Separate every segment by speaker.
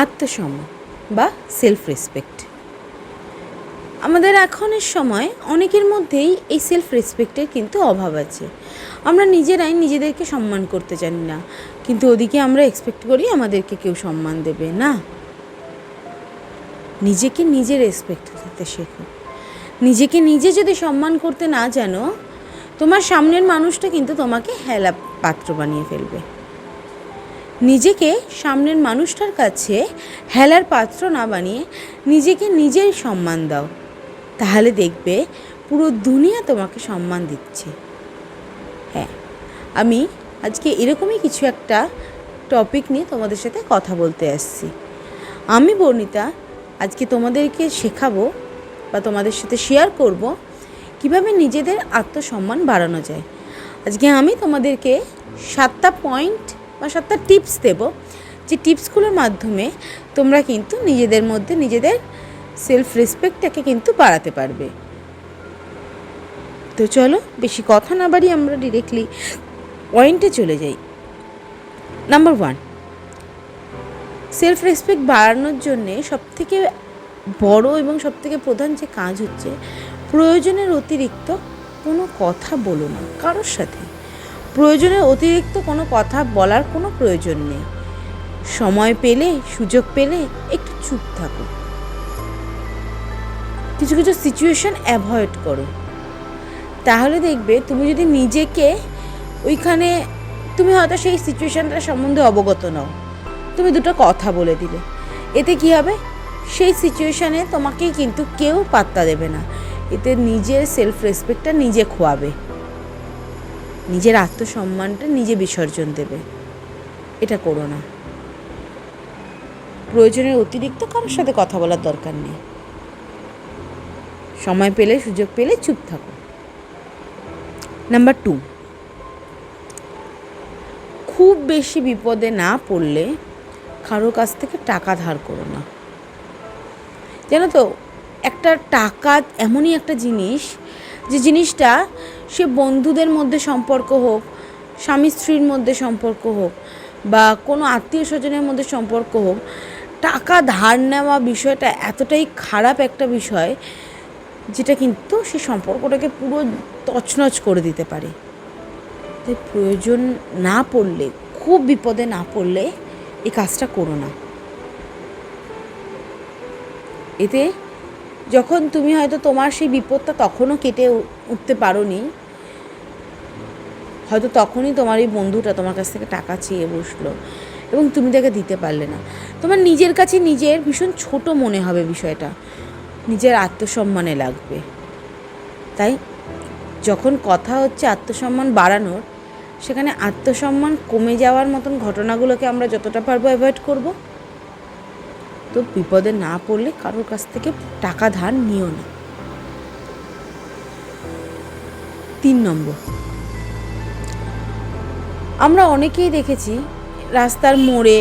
Speaker 1: আত্মসম্মান বা self respect. আমাদের এখনের সময় অনেকের মধ্যেই এই সেলফ রেসপেক্টের কিন্তু অভাব আছে। আমরা নিজেরাই নিজেদেরকে সম্মান করতে জানি না, কিন্তু ওদিকে আমরা এক্সপেক্ট করি আমাদেরকে কেউ সম্মান দেবে না। নিজেকে নিজে রেসপেক্ট দিতে শেখো। নিজেকে নিজে যদি সম্মান করতে না জানো, তোমার সামনের মানুষটা কিন্তু তোমাকে হেলা পাত্র বানিয়ে ফেলবে। নিজেকে সামনের মানুষটার কাছে হেলার পাত্র না বানিয়ে নিজেকে নিজেই সম্মান দাও, তাহলে দেখবে পুরো দুনিয়া তোমাকে সম্মান দিচ্ছে। হ্যাঁ, আমি আজকে এরকমই কিছু একটা টপিক নিয়ে তোমাদের সাথে কথা বলতে আসছি। আমি বর্ণিতা আজকে তোমাদেরকে শেখাবো বা তোমাদের সাথে শেয়ার করব কিভাবে নিজেদের আত্মসম্মান বাড়ানো যায়। আজকে আমি তোমাদেরকে 7টা পয়েন্ট বা 7টা টিপস দেব, যে টিপসগুলোর মাধ্যমে তোমরা কিন্তু নিজেদের মধ্যে নিজেদের সেলফ রেসপেক্টটাকে কিন্তু বাড়াতে পারবে। তো চলো বেশি কথা না বাড়িয়ে আমরা ডিরেক্টলি পয়েন্টে চলে যাই। নাম্বার 1, সেলফ রেসপেক্ট বাড়ানোর জন্যে সবথেকে বড় এবং সবথেকে প্রধান যে কাজ হচ্ছে, প্রয়োজনের অতিরিক্ত কোনো কথা বলো না কারোর সাথে। প্রয়োজনের অতিরিক্ত কোনো কথা বলার কোনো প্রয়োজন নেই। সময় পেলে, সুযোগ পেলে একটু চুপ থাকো। কিছু কিছু সিচুয়েশন অ্যাভয়েড করো। তাহলে দেখবে তুমি যদি নিজেকে ওইখানে, তুমি হয়তো সেই সিচুয়েশানটার সম্বন্ধে অবগত নও, তুমি দুটো কথা বলে দিলে, এতে কী হবে, সেই সিচুয়েশানে তোমাকে কিন্তু কেউ পাত্তা দেবে না। এতে নিজের সেলফ রেসপেক্টটা নিজে খোয়াবে, নিজের আত্মসম্মানটা নিজে বিসর্জন দেবে। এটা করো না। প্রয়োজনের অতিরিক্ত কারোর সাথে কথা বলার দরকার নেই। সময় পেলে, সুযোগ পেলে চুপ থাকো। নাম্বার 2, খুব বেশি বিপদে না পড়লে কারো কাছ থেকে টাকা ধার করো না। জানো তো, একটা টাকা এমনই একটা জিনিস, যে জিনিসটা সে বন্ধুদের মধ্যে সম্পর্ক হোক, স্বামী স্ত্রীর মধ্যে সম্পর্ক হোক, বা কোনো আত্মীয় স্বজনের মধ্যে সম্পর্ক হোক, টাকা ধার নেওয়া বিষয়টা এতটাই খারাপ একটা বিষয়, যেটা কিন্তু সে সম্পর্কটাকে পুরো তছনছ করে দিতে পারে। তাই প্রয়োজন না পড়লে, খুব বিপদে না পড়লে এই কাজটা করো না। এতে যখন তুমি হয়তো তোমার সেই বিপদটা তখনও কেটে উঠতে পারোনি, হয়তো তখনই তোমার এই বন্ধুটা তোমার কাছ থেকে টাকা চেয়ে বসলো এবং তুমি তাকে দিতে পারলে না, তোমার নিজের কাছে নিজের ভীষণ ছোট মনে হবে, বিষয়টা নিজের আত্মসম্মানে লাগবে। তাই যখন কথা হচ্ছে আত্মসম্মান বাড়ানোর, সেখানে আত্মসম্মান কমে যাওয়ার মতন ঘটনাগুলোকে আমরা যতটা পারবো অ্যাভয়েড করব। তো বিপদে না পড়লে কারোর কাছ থেকে টাকা ধার নিও না। 3 নম্বর, আমরা অনেকেই দেখেছি রাস্তার মোড়ে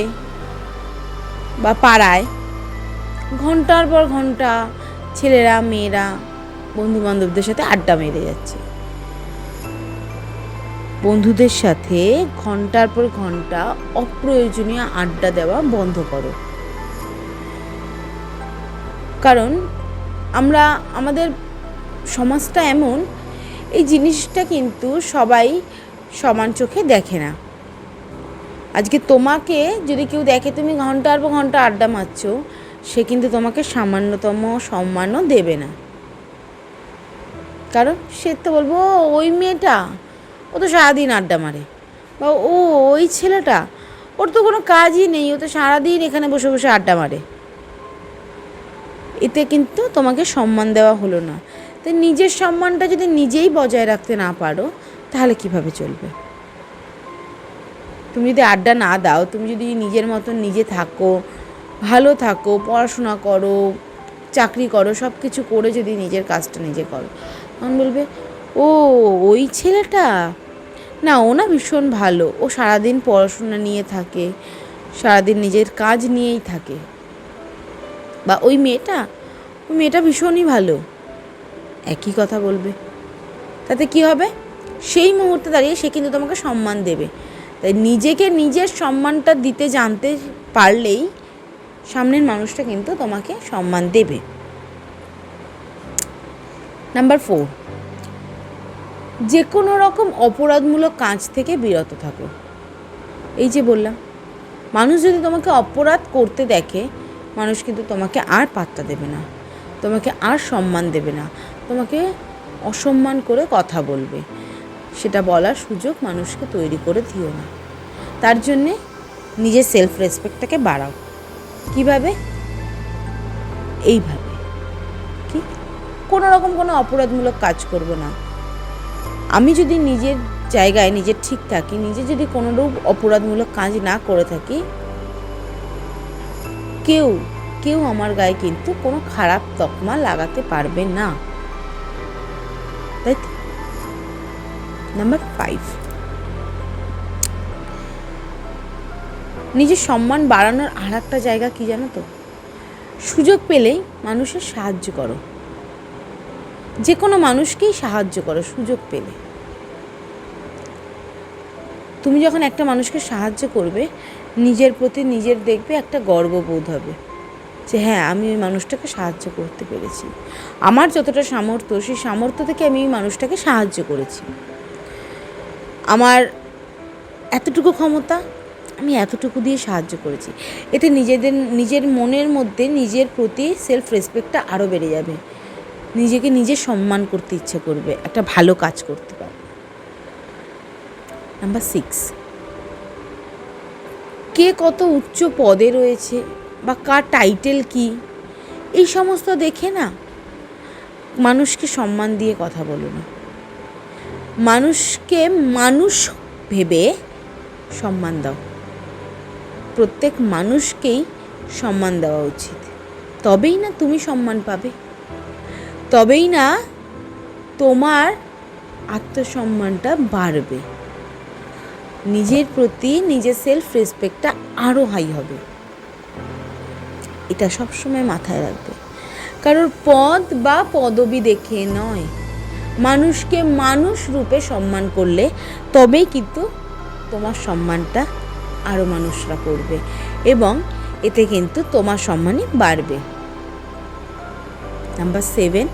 Speaker 1: বা পাড়ায় ঘন্টার পর ঘন্টা ছেলেরা মেয়েরা বন্ধু বান্ধবদের সাথে আড্ডা মেরে যাচ্ছে। বন্ধুদের সাথে ঘন্টার পর ঘন্টা অপ্রয়োজনীয় আড্ডা দেওয়া বন্ধ করো। কারণ আমাদের সমাজটা এমন, এই জিনিসটা কিন্তু সবাই সমান চোখে দেখে না। আজকে তোমাকে যদি কেউ দেখে তুমি ঘন্টার পর ঘন্টা আড্ডা মারছো, সে কিন্তু তোমাকে সামান্যতম সম্মানও দেবে না। কারণ সে তো বলবো, ওই মেয়েটা, ও তো সারাদিন আড্ডা মারে, বা ওই ছেলেটা, ওর তো কোনো কাজই নেই, ও তো সারাদিন এখানে বসে বসে আড্ডা মারে। এতে কিন্তু তোমাকে সম্মান দেওয়া হলো না। তাই নিজের সম্মানটা যদি নিজেই বজায় রাখতে না পারো, তাহলে কিভাবে চলবে? তুমি যদি আড্ডা না দাও, তুমি যদি নিজের মতন নিজে থাকো, ভালো থাকো, পড়াশোনা করো, চাকরি করো, সব কিছু করে যদি নিজের কাজটা নিজে করো, তখন বলবে, ওই ছেলেটা না, ও না ভীষণ ভালো, ও সারাদিন পড়াশোনা নিয়ে থাকে, সারাদিন নিজের কাজ নিয়েই থাকে। বা ওই মেয়েটা ভীষণই ভালো, একই কথা বলবে। তাতে কি হবে? সেই মুহূর্তে দাঁড়িয়ে সে কিন্তু তোমাকে সম্মান দেবে। তাই নিজেকে নিজের সম্মানটা দিতে জানতে পারলেই সামনের মানুষটা কিন্তু তোমাকে সম্মান দেবে। নাম্বার 4, যে কোনো রকম অপরাধমূলক কাজ থেকে বিরত থাকো। এই যে বললাম, মানুষ যদি তোমাকে অপরাধ করতে দেখে, মানুষ কিন্তু তোমাকে আর পাত্তা দেবে না, তোমাকে আর সম্মান দেবে না, তোমাকে অসম্মান করে কথা বলবে। সেটা বলার সুযোগ মানুষকে তৈরি করে দিও না। তার জন্যে নিজের সেলফ রেসপেক্টটাকে বাড়াও। কিভাবে? এইভাবে, কি কোনো রকম কোনো অপরাধমূলক কাজ করব না। আমি যদি নিজের জায়গায় নিজে ঠিক থাকি, নিজে যদি কোনোরূপ অপরাধমূলক কাজ না করে থাকি, কেউ আমার গায়ে কিন্তু কোনো খারাপ তকমা লাগাতে পারবে না, তাই তো? নাম্বার 5, নিজের সম্মান বাড়ানোর আর একটা জায়গা কি জানো তো? সুযোগ পেলেই মানুষের সাহায্য করো। যে কোনো মানুষকেই সাহায্য করো সুযোগ পেলে। তুমি যখন একটা মানুষকে সাহায্য করবে, নিজের প্রতি নিজের দেখবে একটা গর্ববোধ হবে যে হ্যাঁ, আমি ওই মানুষটাকে সাহায্য করতে পেরেছি। আমার যতটা সামর্থ্য, সেই সামর্থ্য থেকে আমি ওই মানুষটাকে সাহায্য করেছি। আমার এতটুকু ক্ষমতা, আমি এতটুকু দিয়ে সাহায্য করেছি। এতে নিজের মনের মধ্যে নিজের প্রতি সেলফ রেসপেক্টটা আরও বেড়ে যাবে। নিজেকে নিজে সম্মান করতে ইচ্ছে করবে, একটা ভালো কাজ করতে পারবে। নাম্বার 6, কে কত উচ্চ পদে রয়েছে বা কার টাইটেল কি, এই সমস্ত দেখে না মানুষকে সম্মান দিয়ে কথা বলো না। মানুষকে মানুষ ভেবে সম্মান দাও। প্রত্যেক মানুষকেই সম্মান দেওয়া উচিত। তবেই না তুমি সম্মান পাবে, তবেই না তোমার আত্মসম্মানটা বাড়বে, নিজের প্রতি নিজের সেলফ রেসপেক্টটা আরও হাই হবে। এটা সবসময় মাথায় রাখবে। কারোর পদ বা পদবি দেখে নয়, মানুষকে মানুষ রূপে সম্মান করলে তবেই কিন্তু তোমার সম্মানটা আরও মানুষরা করবে এবং এতে কিন্তু তোমার সম্মানই বাড়বে। Number 7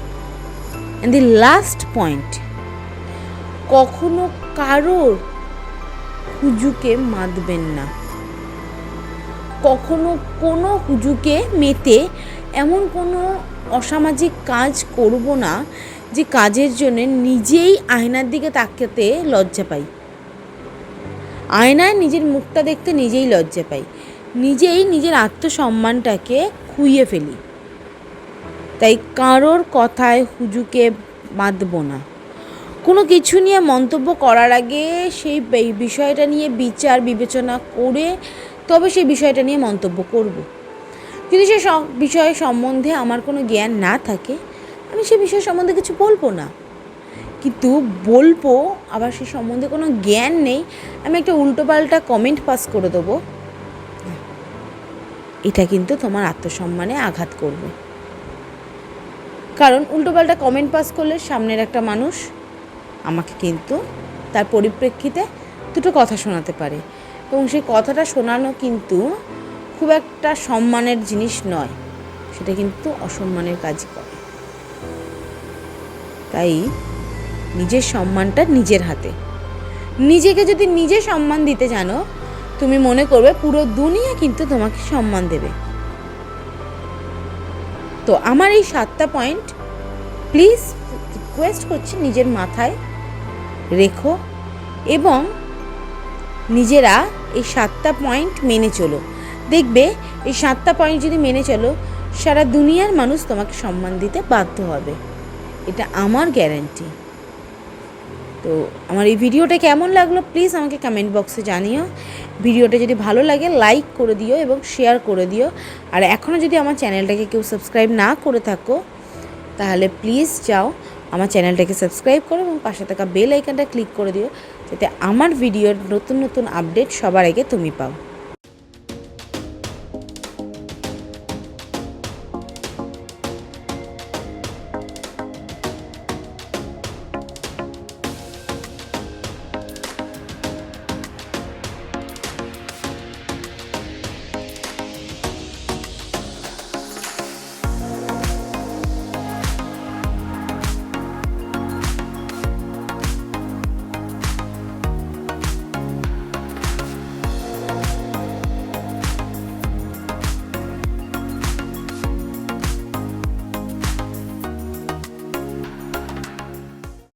Speaker 1: and the last point, কখনো কারোর হুজুকে মাতবেন না। কখনো কোনো হুজুকে মেতে এমন কোনো অসামাজিক কাজ করব না যে কাজের জন্য নিজেই আয়নার দিকে তাকাতে লজ্জা পাই, আয়নায় নিজের মুখটা দেখতে নিজেই লজ্জা পাই, নিজেই নিজের আত্মসম্মানটাকে খুইয়ে ফেলি। তাই কারোর কথায় হুজুকে বাঁধব না। কোনো কিছু নিয়ে মন্তব্য করার আগে সেই বিষয়টা নিয়ে বিচার বিবেচনা করে তবে সেই বিষয়টা নিয়ে মন্তব্য করব। যদি সে বিষয় সম্বন্ধে আমার কোনো জ্ঞান না থাকে, আমি সে বিষয় সম্বন্ধে কিছু বলবো না। কিন্তু বলবো, আবার সে সম্বন্ধে কোনো জ্ঞান নেই, আমি একটা উল্টোপাল্টা কমেন্ট পাস করে দেবো, এটা কিন্তু তোমার আত্মসম্মানে আঘাত করবে। কারণ উল্টোপাল্টা কমেন্ট পাস করলে সামনের একটা মানুষ আমাকে কিন্তু তার পরিপ্রেক্ষিতে দুটো কথা শোনাতে পারে এবং সেই কথাটা শোনানো কিন্তু খুব একটা সম্মানের জিনিস নয়, সেটা কিন্তু অসম্মানের কাজই করে। তাই নিজের সম্মানটা নিজের হাতে। নিজেকে যদি নিজে সম্মান দিতে জানো, তুমি মনে করবে পুরো দুনিয়া কিন্তু তোমাকে সম্মান দেবে। তো আমার এই 7টা পয়েন্ট প্লিজ রিকোয়েস্ট করছি নিজের মাথায় রেখো এবং নিজেরা এই 7টা পয়েন্ট মেনে চলো। দেখবে এই 7টা পয়েন্ট যদি মেনে চলো, সারা দুনিয়ার মানুষ তোমাকে সম্মান দিতে বাধ্য হবে, এটা আমার গ্যারান্টি। তো আমার এই ভিডিওটা কেমন লাগলো প্লিজ আমাকে কমেন্ট বক্সে জানিও। ভিডিওটা যদি ভালো লাগে লাইক করে দিও এবং শেয়ার করে দিও। আর এখনও যদি আমার চ্যানেলটাকে কেউ সাবস্ক্রাইব না করে থাকো, তাহলে প্লিজ যাও আমার চ্যানেলটাকে সাবস্ক্রাইব করো এবং পাশে থাকা বেল আইকনটা ক্লিক করে দিও, যাতে আমার ভিডিওর নতুন নতুন আপডেট সবার আগে তুমি পাও।